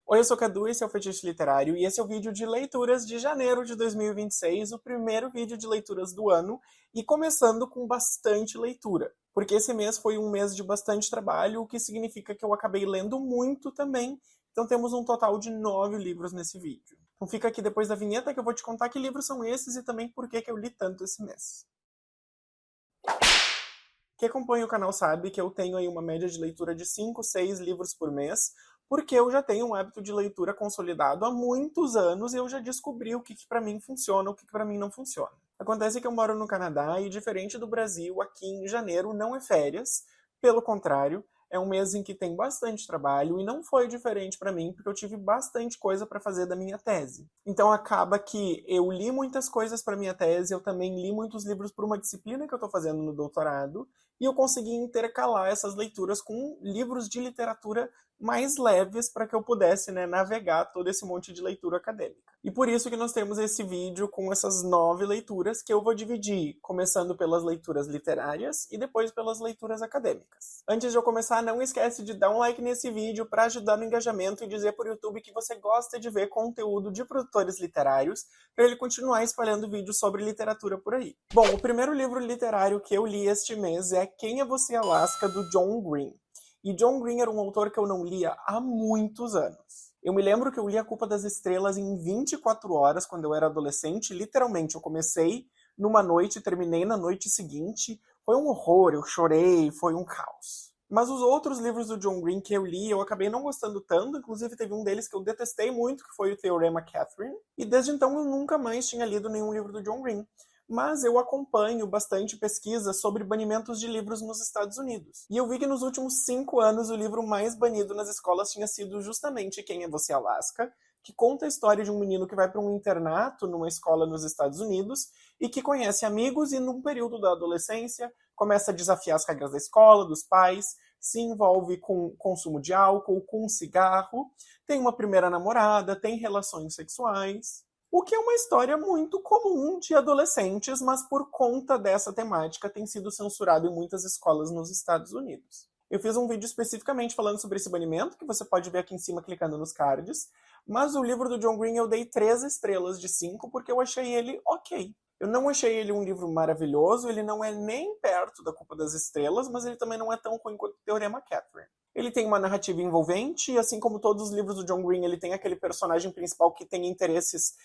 Oi, eu sou o Cadu, esse é o Fetiche Literário e esse é o vídeo de leituras de janeiro de 2026, o primeiro vídeo de leituras do ano e começando com bastante leitura, porque esse mês foi um mês de bastante trabalho, o que significa que eu acabei lendo muito também, então temos um total de 9 livros nesse vídeo. Então fica aqui depois da vinheta que eu vou te contar que livros são esses e também por que eu li tanto esse mês. Quem acompanha o canal sabe que eu tenho aí uma média de leitura de 5, 6 livros por mês, porque eu já tenho um hábito de leitura consolidado há muitos anos e eu já descobri o que para mim funciona, o que para mim não funciona. Acontece que eu moro no Canadá e, diferente do Brasil, aqui em janeiro não é férias, pelo contrário, é um mês em que tem bastante trabalho e não foi diferente para mim, porque eu tive bastante coisa para fazer da minha tese. Então acaba que eu li muitas coisas para minha tese, eu também li muitos livros para uma disciplina que eu estou fazendo no doutorado, e eu consegui intercalar essas leituras com livros de literatura mais leves para que eu pudesse, navegar todo esse monte de leitura acadêmica. E por isso que nós temos esse vídeo com essas 9 leituras que eu vou dividir, começando pelas leituras literárias e depois pelas leituras acadêmicas. Antes de eu começar, não esquece de dar um like nesse vídeo para ajudar no engajamento e dizer por YouTube que você gosta de ver conteúdo de produtores literários para ele continuar espalhando vídeos sobre literatura por aí. Bom, o primeiro livro literário que eu li este mês é Quem é Você, Alaska, do John Green. E John Green era um autor que eu não lia há muitos anos. Eu me lembro que eu li A Culpa das Estrelas em 24 horas quando eu era adolescente. Literalmente, eu comecei numa noite e terminei na noite seguinte. Foi um horror, eu chorei, foi um caos. Mas os outros livros do John Green que eu li, eu acabei não gostando tanto. Inclusive, teve um deles que eu detestei muito, que foi o Teorema Catherine. E desde então eu nunca mais tinha lido nenhum livro do John Green. Mas eu acompanho bastante pesquisa sobre banimentos de livros nos Estados Unidos. E eu vi que nos últimos 5 anos o livro mais banido nas escolas tinha sido justamente Quem é Você, Alaska, que conta a história de um menino que vai para um internato numa escola nos Estados Unidos e que conhece amigos e, num período da adolescência, começa a desafiar as regras da escola, dos pais, se envolve com consumo de álcool, com cigarro, tem uma primeira namorada, tem relações sexuais. O que é uma história muito comum de adolescentes, mas por conta dessa temática tem sido censurado em muitas escolas nos Estados Unidos. Eu fiz um vídeo especificamente falando sobre esse banimento, que você pode ver aqui em cima clicando nos cards, mas o livro do John Green eu dei 3 estrelas de 5 porque eu achei ele ok. Eu não achei ele um livro maravilhoso, ele não é nem perto da Culpa das Estrelas, mas ele também não é tão ruim quanto o Teorema Catherine. Ele tem uma narrativa envolvente, e assim como todos os livros do John Green, ele tem aquele personagem principal que tem interesses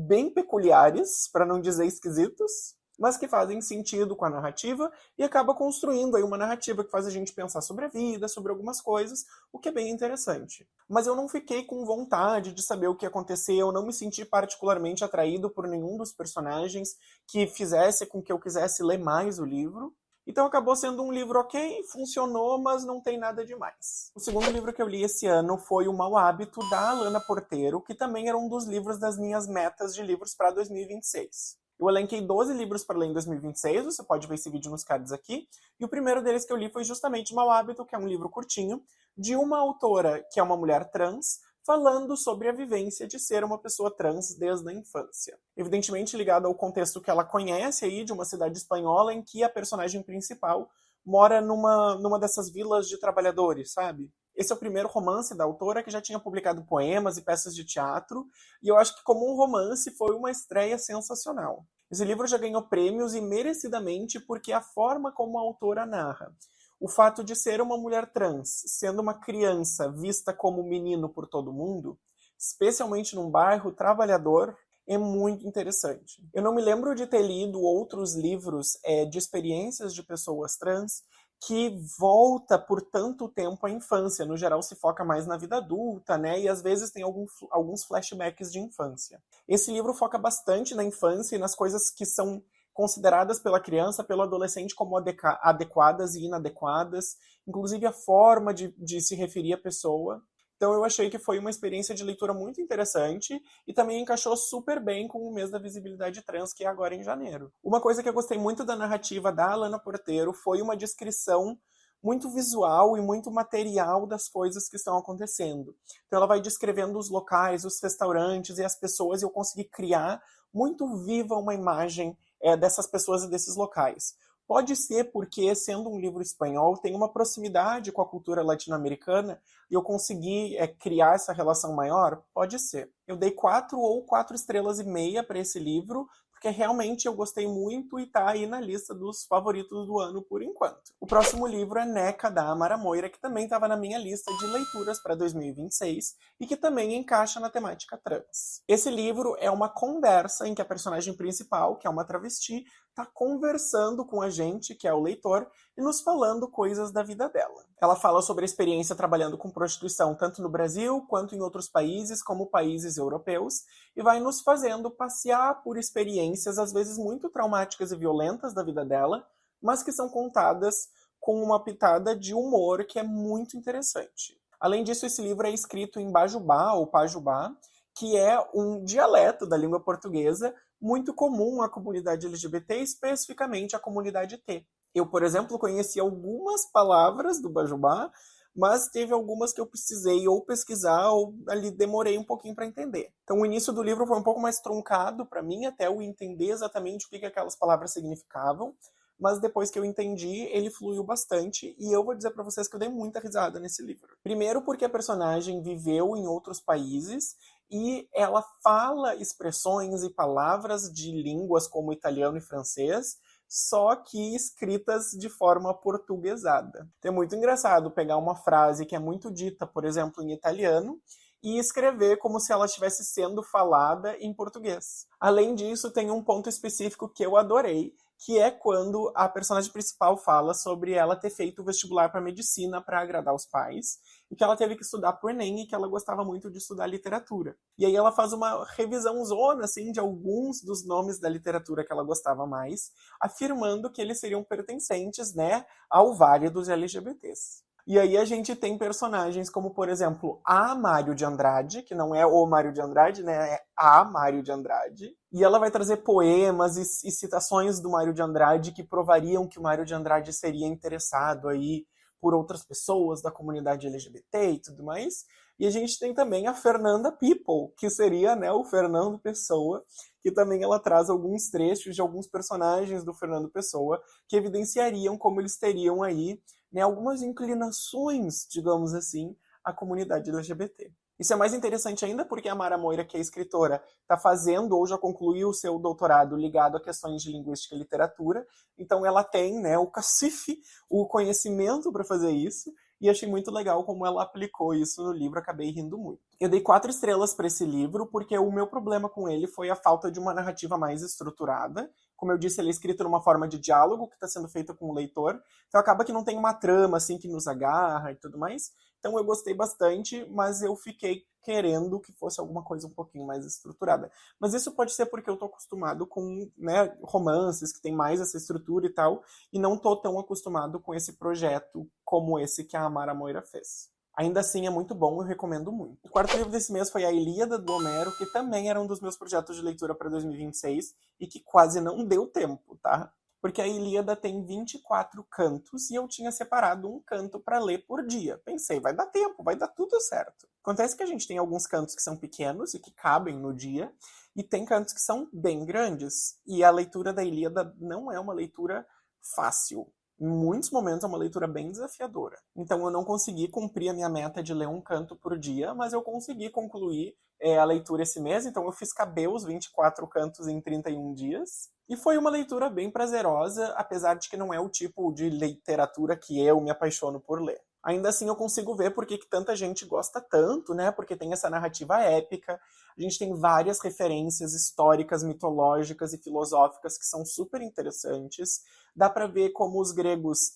bem peculiares, para não dizer esquisitos, mas que fazem sentido com a narrativa e acaba construindo aí uma narrativa que faz a gente pensar sobre a vida, sobre algumas coisas, o que é bem interessante. Mas eu não fiquei com vontade de saber o que aconteceu, eu não me senti particularmente atraído por nenhum dos personagens que fizesse com que eu quisesse ler mais o livro. Então acabou sendo um livro ok, funcionou, mas não tem nada demais. O segundo livro que eu li esse ano foi O Mau Hábito, da Alana Portero, que também era um dos livros das minhas metas de livros para 2026. Eu elenquei 12 livros para ler em 2026, você pode ver esse vídeo nos cards aqui, e o primeiro deles que eu li foi justamente Mau Hábito, que é um livro curtinho, de uma autora que é uma mulher trans, falando sobre a vivência de ser uma pessoa trans desde a infância. Evidentemente ligado ao contexto que ela conhece aí, de uma cidade espanhola em que a personagem principal mora numa dessas vilas de trabalhadores, sabe? Esse é o primeiro romance da autora, que já tinha publicado poemas e peças de teatro, e eu acho que como um romance foi uma estreia sensacional. Esse livro já ganhou prêmios e merecidamente porque a forma como a autora narra, o fato de ser uma mulher trans, sendo uma criança vista como menino por todo mundo, especialmente num bairro trabalhador, é muito interessante. Eu não me lembro de ter lido outros livros de experiências de pessoas trans que volta por tanto tempo à infância. No geral, se foca mais na vida adulta, né? E às vezes tem alguns flashbacks de infância. Esse livro foca bastante na infância e nas coisas que são consideradas pela criança, pelo adolescente como adequadas e inadequadas, inclusive a forma de se referir à pessoa. Então eu achei que foi uma experiência de leitura muito interessante e também encaixou super bem com o mês da visibilidade trans, que é agora em janeiro. Uma coisa que eu gostei muito da narrativa da Alana Portero foi uma descrição muito visual e muito material das coisas que estão acontecendo. Então ela vai descrevendo os locais, os restaurantes e as pessoas, e eu consegui criar muito viva uma imagem dessas pessoas e desses locais. Pode ser porque, sendo um livro espanhol, tem uma proximidade com a cultura latino-americana e eu consegui criar essa relação maior? Pode ser. Eu dei 4 ou 4,5 estrelas para esse livro, porque realmente eu gostei muito e tá aí na lista dos favoritos do ano por enquanto. O próximo livro é Neca, da Amara Moira, que também estava na minha lista de leituras para 2026 e que também encaixa na temática trans. Esse livro é uma conversa em que a personagem principal, que é uma travesti, está conversando com a gente, que é o leitor, e nos falando coisas da vida dela. Ela fala sobre a experiência trabalhando com prostituição tanto no Brasil quanto em outros países, como países europeus, e vai nos fazendo passear por experiências às vezes muito traumáticas e violentas da vida dela, mas que são contadas com uma pitada de humor que é muito interessante. Além disso, esse livro é escrito em Bajubá, ou Pajubá, que é um dialeto da língua portuguesa muito comum à comunidade LGBT, especificamente à comunidade T. Eu, por exemplo, conheci algumas palavras do Bajubá, mas teve algumas que eu precisei ou pesquisar ou ali demorei um pouquinho para entender. Então o início do livro foi um pouco mais truncado para mim, até eu entender exatamente o que aquelas palavras significavam, mas depois que eu entendi, ele fluiu bastante e eu vou dizer para vocês que eu dei muita risada nesse livro. Primeiro porque a personagem viveu em outros países e ela fala expressões e palavras de línguas como italiano e francês, só que escritas de forma portuguesada. Então é muito engraçado pegar uma frase que é muito dita, por exemplo, em italiano, e escrever como se ela estivesse sendo falada em português. Além disso, tem um ponto específico que eu adorei, que é quando a personagem principal fala sobre ela ter feito o vestibular para medicina para agradar os pais, e que ela teve que estudar pro Enem e que ela gostava muito de estudar literatura. E aí ela faz uma revisãozona, assim, de alguns dos nomes da literatura que ela gostava mais, afirmando que eles seriam pertencentes, né, ao vale dos LGBTs. E aí a gente tem personagens como, por exemplo, a Mário de Andrade, que não é o Mário de Andrade, né? É a Mário de Andrade. E ela vai trazer poemas e citações do Mário de Andrade que provariam que o Mário de Andrade seria interessado aí por outras pessoas da comunidade LGBT e tudo mais. E a gente tem também a Fernanda People, que seria, né, o Fernando Pessoa, que também ela traz alguns trechos de alguns personagens do Fernando Pessoa que evidenciariam como eles teriam aí, né, algumas inclinações, digamos assim, à comunidade LGBT. Isso é mais interessante ainda porque a Mara Moira, que é escritora, está fazendo ou já concluiu o seu doutorado ligado a questões de linguística e literatura, então ela tem, né, o cacife, o conhecimento para fazer isso, e achei muito legal como ela aplicou isso no livro, acabei rindo muito. Eu dei 4 estrelas para esse livro porque o meu problema com ele foi a falta de uma narrativa mais estruturada. Como eu disse, ele é escrito numa forma de diálogo que está sendo feita com o leitor, então acaba que não tem uma trama assim que nos agarra e tudo mais. Então eu gostei bastante, mas eu fiquei querendo que fosse alguma coisa um pouquinho mais estruturada. Mas isso pode ser porque eu tô acostumado com, né, romances que tem mais essa estrutura e tal, e não tô tão acostumado com esse projeto como esse que a Amara Moira fez. Ainda assim é muito bom, eu recomendo muito. O quarto livro desse mês foi A Ilíada, do Homero, que também era um dos meus projetos de leitura para 2026 e que quase não deu tempo, tá? Porque a Ilíada tem 24 cantos e eu tinha separado um canto para ler por dia. Pensei, vai dar tempo, vai dar tudo certo. Acontece que a gente tem alguns cantos que são pequenos e que cabem no dia, e tem cantos que são bem grandes. E a leitura da Ilíada não é uma leitura fácil. Em muitos momentos é uma leitura bem desafiadora. Então eu não consegui cumprir a minha meta de ler um canto por dia, mas eu consegui concluir a leitura esse mês, então eu fiz caber os 24 cantos em 31 dias. E foi uma leitura bem prazerosa, apesar de que não é o tipo de literatura que eu me apaixono por ler. Ainda assim eu consigo ver por que tanta gente gosta tanto, né? Porque tem essa narrativa épica, a gente tem várias referências históricas, mitológicas e filosóficas que são super interessantes. Dá para ver como os gregos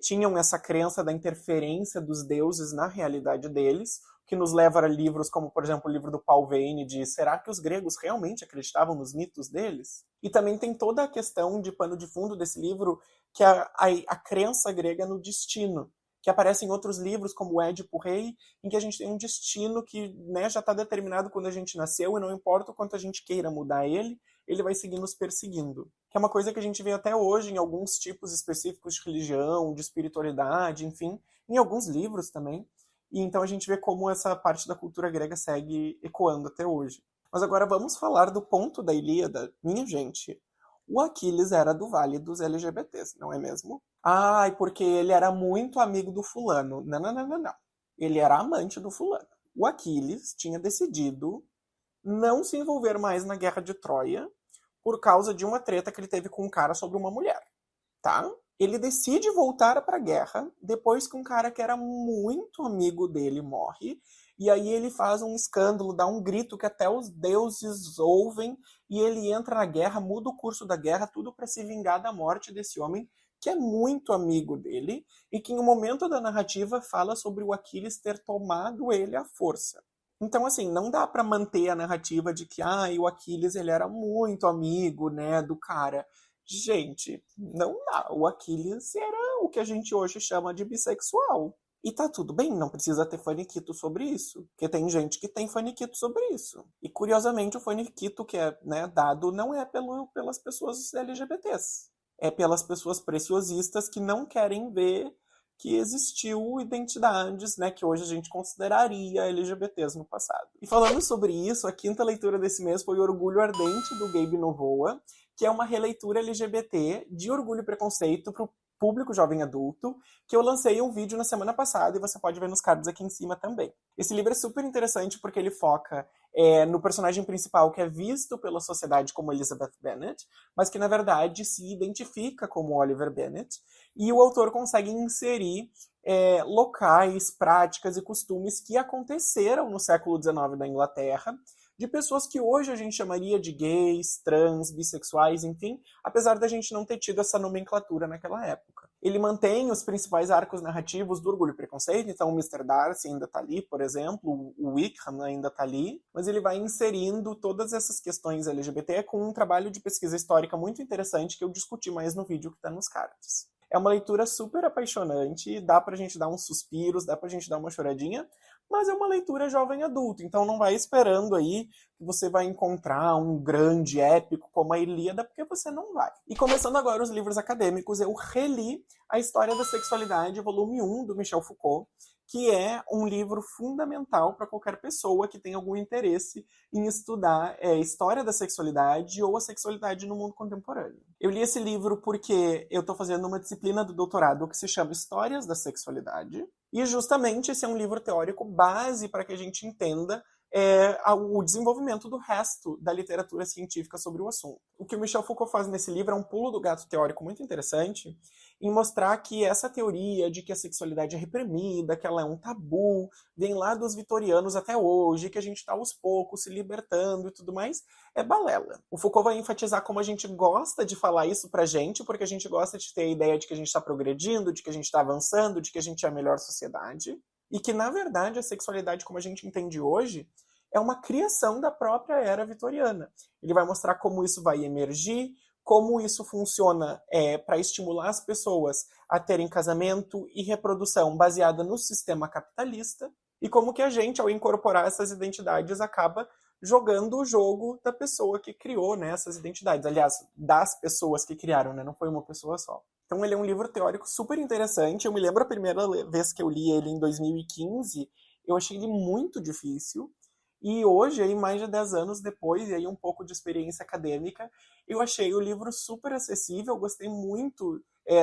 tinham essa crença da interferência dos deuses na realidade deles, que nos leva a livros como, por exemplo, o livro do Paul Veyne de será que os gregos realmente acreditavam nos mitos deles? E também tem toda a questão de pano de fundo desse livro, que é a crença grega no destino, que aparece em outros livros, como o Édipo Rei, em que a gente tem um destino que, né, já está determinado quando a gente nasceu, e não importa o quanto a gente queira mudar ele, ele vai seguir nos perseguindo. Que é uma coisa que a gente vê até hoje em alguns tipos específicos de religião, de espiritualidade, enfim, em alguns livros também. E então a gente vê como essa parte da cultura grega segue ecoando até hoje. Mas agora vamos falar do ponto da Ilíada. Minha gente, O Aquiles era do Vale dos LGBTs, não é mesmo? Ai, porque ele era muito amigo do fulano. Não, não, não, não, não. Ele era amante do fulano. O Aquiles tinha decidido não se envolver mais na Guerra de Troia por causa de uma treta que ele teve com um cara sobre uma mulher, tá? Ele decide voltar para a guerra depois que um cara que era muito amigo dele morre. E aí ele faz um escândalo, dá um grito que até os deuses ouvem. E ele entra na guerra, muda o curso da guerra, tudo para se vingar da morte desse homem que é muito amigo dele. E que em um momento da narrativa fala sobre o Aquiles ter tomado ele à força. Então, assim, não dá para manter a narrativa de que o Aquiles ele era muito amigo, né, do cara. Gente, não dá. O Aquiles era o que a gente hoje chama de bissexual. E tá tudo bem, não precisa ter faniquito sobre isso. Porque tem gente que tem faniquito sobre isso. E curiosamente o faniquito que é, né, dado não é pelas pessoas LGBTs. É pelas pessoas preciosistas que não querem ver que existiu identidades, né, que hoje a gente consideraria LGBTs no passado. E falando sobre isso, a quinta leitura desse mês foi Orgulho Ardente, do Gabe Novoa, que é uma releitura LGBT de Orgulho e Preconceito para o público jovem adulto, que eu lancei um vídeo na semana passada e você pode ver nos cards aqui em cima também. Esse livro é super interessante porque ele foca no personagem principal que é visto pela sociedade como Elizabeth Bennet, mas que na verdade se identifica como Oliver Bennet, e o autor consegue inserir locais, práticas e costumes que aconteceram no século XIX da Inglaterra, de pessoas que hoje a gente chamaria de gays, trans, bissexuais, enfim, apesar da gente não ter tido essa nomenclatura naquela época. Ele mantém os principais arcos narrativos do Orgulho e Preconceito, então o Mr. Darcy ainda está ali, por exemplo, o Wickham ainda está ali, mas ele vai inserindo todas essas questões LGBT com um trabalho de pesquisa histórica muito interessante que eu discuti mais no vídeo que está nos cards. É uma leitura super apaixonante, dá pra gente dar uns suspiros, dá pra gente dar uma choradinha, mas é uma leitura jovem adulto, então não vai esperando aí que você vai encontrar um grande épico como a Ilíada, porque você não vai. E começando agora os livros acadêmicos, eu reli A História da Sexualidade, volume 1, do Michel Foucault, que é um livro fundamental para qualquer pessoa que tenha algum interesse em estudar história da sexualidade ou a sexualidade no mundo contemporâneo. Eu li esse livro porque eu estou fazendo uma disciplina do doutorado que se chama Histórias da Sexualidade, e justamente esse é um livro teórico base para que a gente entenda o desenvolvimento do resto da literatura científica sobre o assunto. O que o Michel Foucault faz nesse livro é um pulo do gato teórico muito interessante em mostrar que essa teoria de que a sexualidade é reprimida, que ela é um tabu, vem lá dos vitorianos até hoje, que a gente está aos poucos se libertando e tudo mais, é balela. O Foucault vai enfatizar como a gente gosta de falar isso pra gente, porque a gente gosta de ter a ideia de que a gente está progredindo, de que a gente está avançando, de que a gente é a melhor sociedade, e que, na verdade, a sexualidade como a gente entende hoje é uma criação da própria era vitoriana. Ele vai mostrar como isso vai emergir, como isso funciona para estimular as pessoas a terem casamento e reprodução baseada no sistema capitalista, e como que a gente, ao incorporar essas identidades, acaba jogando o jogo da pessoa que criou, né, essas identidades. Aliás, das pessoas que criaram, né, não foi uma pessoa só. Então ele é um livro teórico super interessante. Eu me lembro a primeira vez que eu li ele em 2015, eu achei ele muito difícil. E hoje, aí, mais de 10 anos depois, e aí um pouco de experiência acadêmica, eu achei o livro super acessível, gostei muito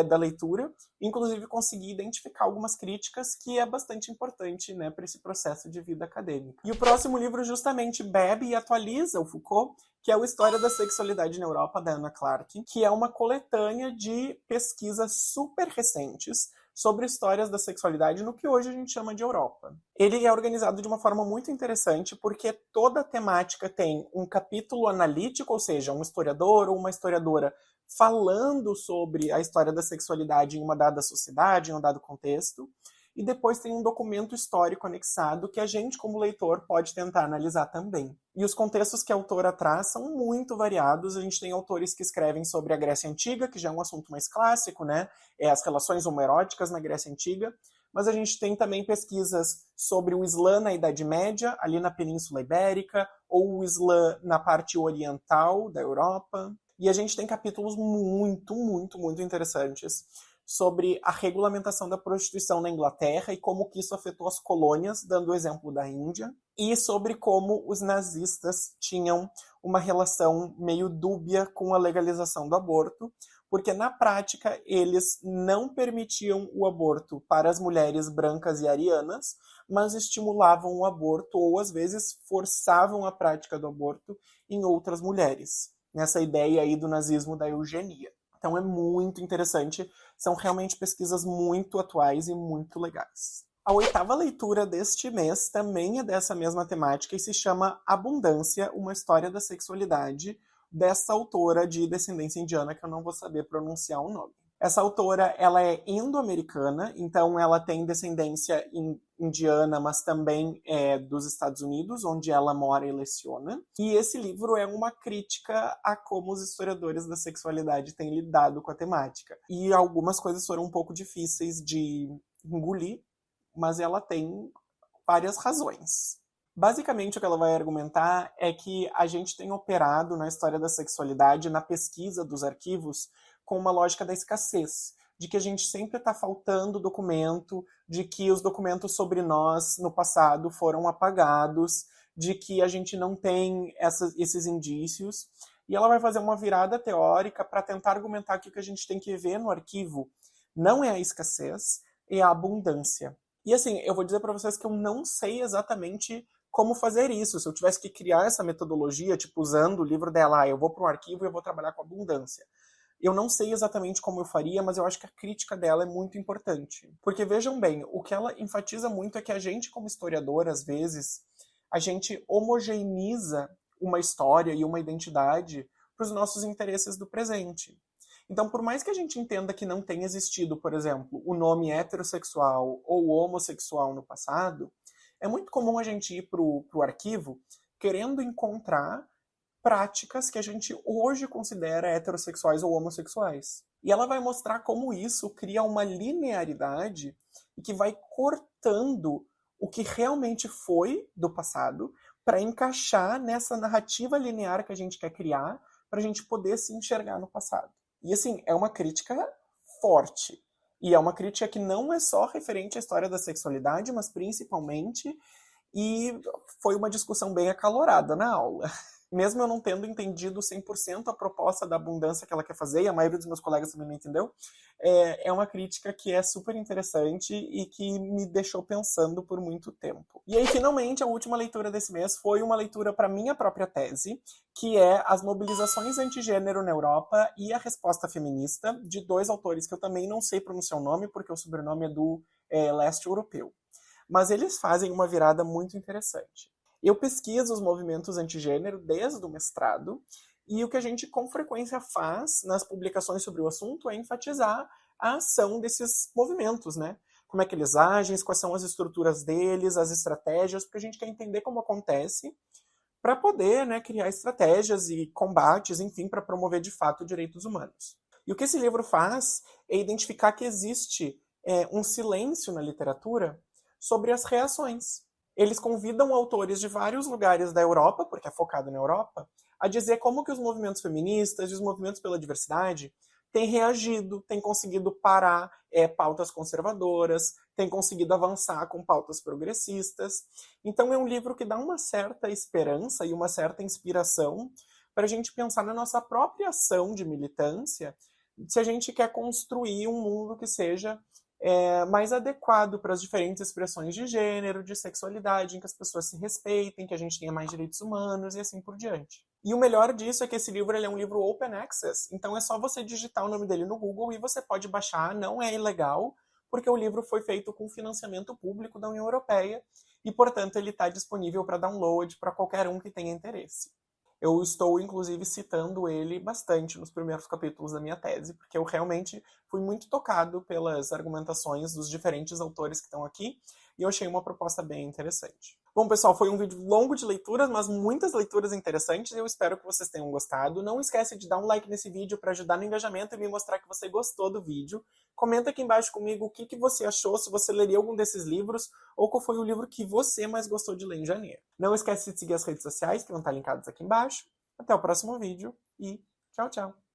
da leitura, inclusive consegui identificar algumas críticas que é bastante importante, né, para esse processo de vida acadêmica. E o próximo livro justamente bebe e atualiza o Foucault, que é o História da Sexualidade na Europa, da Anna Clarke, que é uma coletânea de pesquisas super recentes sobre histórias da sexualidade no que hoje a gente chama de Europa. Ele é organizado de uma forma muito interessante porque toda a temática tem um capítulo analítico, ou seja, um historiador ou uma historiadora falando sobre a história da sexualidade em uma dada sociedade, em um dado contexto, e depois tem um documento histórico anexado que a gente, como leitor, pode tentar analisar também. E os contextos que a autora traz são muito variados. A gente tem autores que escrevem sobre a Grécia Antiga, que já é um assunto mais clássico, né? As relações homoeróticas na Grécia Antiga. Mas a gente tem também pesquisas sobre o Islã na Idade Média, ali na Península Ibérica, ou o Islã na parte oriental da Europa. E a gente tem capítulos muito, muito, muito interessantes sobre a regulamentação da prostituição na Inglaterra e como que isso afetou as colônias, dando o exemplo da Índia, e sobre como os nazistas tinham uma relação meio dúbia com a legalização do aborto, porque na prática eles não permitiam o aborto para as mulheres brancas e arianas, mas estimulavam o aborto ou às vezes forçavam a prática do aborto em outras mulheres, nessa ideia aí do nazismo da eugenia. Então é muito interessante, são realmente pesquisas muito atuais e muito legais. A 8ª leitura deste mês também é dessa mesma temática e se chama Abundância, uma história da sexualidade, dessa autora de descendência indiana, que eu não vou saber pronunciar o nome. Essa autora, ela é indo-americana, então ela tem descendência indiana, mas também é dos Estados Unidos, onde ela mora e leciona. E esse livro é uma crítica a como os historiadores da sexualidade têm lidado com a temática. E algumas coisas foram um pouco difíceis de engolir, mas ela tem várias razões. Basicamente, o que ela vai argumentar é que a gente tem operado na história da sexualidade, na pesquisa dos arquivos, com uma lógica da escassez, de que a gente sempre está faltando documento, de que os documentos sobre nós no passado foram apagados, de que a gente não tem esses indícios. E ela vai fazer uma virada teórica para tentar argumentar que o que a gente tem que ver no arquivo não é a escassez, é a abundância. E assim, eu vou dizer para vocês que eu não sei exatamente como fazer isso. Se eu tivesse que criar essa metodologia, tipo, usando o livro dela, eu vou para um arquivo e eu vou trabalhar com abundância. Eu não sei exatamente como eu faria, mas eu acho que a crítica dela é muito importante. Porque, vejam bem, o que ela enfatiza muito é que a gente, como historiador, às vezes, a gente homogeneiza uma história e uma identidade para os nossos interesses do presente. Então, por mais que a gente entenda que não tenha existido, por exemplo, o nome heterossexual ou homossexual no passado, é muito comum a gente ir para o arquivo querendo encontrar práticas que a gente hoje considera heterossexuais ou homossexuais. E ela vai mostrar como isso cria uma linearidade e que vai cortando o que realmente foi do passado para encaixar nessa narrativa linear que a gente quer criar para a gente poder se enxergar no passado. E assim, é uma crítica forte. E é uma crítica que não é só referente à história da sexualidade, mas principalmente, e foi uma discussão bem acalorada na aula. Mesmo eu não tendo entendido 100% a proposta da abundância que ela quer fazer, e a maioria dos meus colegas também não entendeu, é uma crítica que é super interessante e que me deixou pensando por muito tempo. E aí, finalmente, a última leitura desse mês foi uma leitura para minha própria tese, que é As Mobilizações Antigênero na Europa e a Resposta Feminista, de 2 autores que eu também não sei pronunciar o nome, porque o sobrenome é do leste europeu. Mas eles fazem uma virada muito interessante. Eu pesquiso os movimentos antigênero desde o mestrado, e o que a gente com frequência faz nas publicações sobre o assunto é enfatizar a ação desses movimentos, né? Como é que eles agem, quais são as estruturas deles, as estratégias, porque a gente quer entender como acontece para poder, né, criar estratégias e combates, enfim, para promover de fato direitos humanos. E o que esse livro faz é identificar que existe um silêncio na literatura sobre as reações. Eles convidam autores de vários lugares da Europa, porque é focado na Europa, a dizer como que os movimentos feministas e os movimentos pela diversidade têm reagido, têm conseguido parar pautas conservadoras, têm conseguido avançar com pautas progressistas. Então é um livro que dá uma certa esperança e uma certa inspiração para a gente pensar na nossa própria ação de militância, se a gente quer construir um mundo que seja mais adequado para as diferentes expressões de gênero, de sexualidade, em que as pessoas se respeitem, que a gente tenha mais direitos humanos e assim por diante. E o melhor disso é que esse livro ele é um livro open access, então é só você digitar o nome dele no Google e você pode baixar, não é ilegal, porque o livro foi feito com financiamento público da União Europeia e, portanto, ele está disponível para download para qualquer um que tenha interesse. Eu estou, inclusive, citando ele bastante nos primeiros capítulos da minha tese, porque eu realmente fui muito tocado pelas argumentações dos diferentes autores que estão aqui, e eu achei uma proposta bem interessante. Bom, pessoal, foi um vídeo longo de leituras, mas muitas leituras interessantes, e eu espero que vocês tenham gostado. Não esquece de dar um like nesse vídeo para ajudar no engajamento e me mostrar que você gostou do vídeo. Comenta aqui embaixo comigo o que você achou, se você leria algum desses livros, ou qual foi o livro que você mais gostou de ler em janeiro. Não esquece de seguir as redes sociais, que vão estar linkadas aqui embaixo. Até o próximo vídeo e tchau, tchau!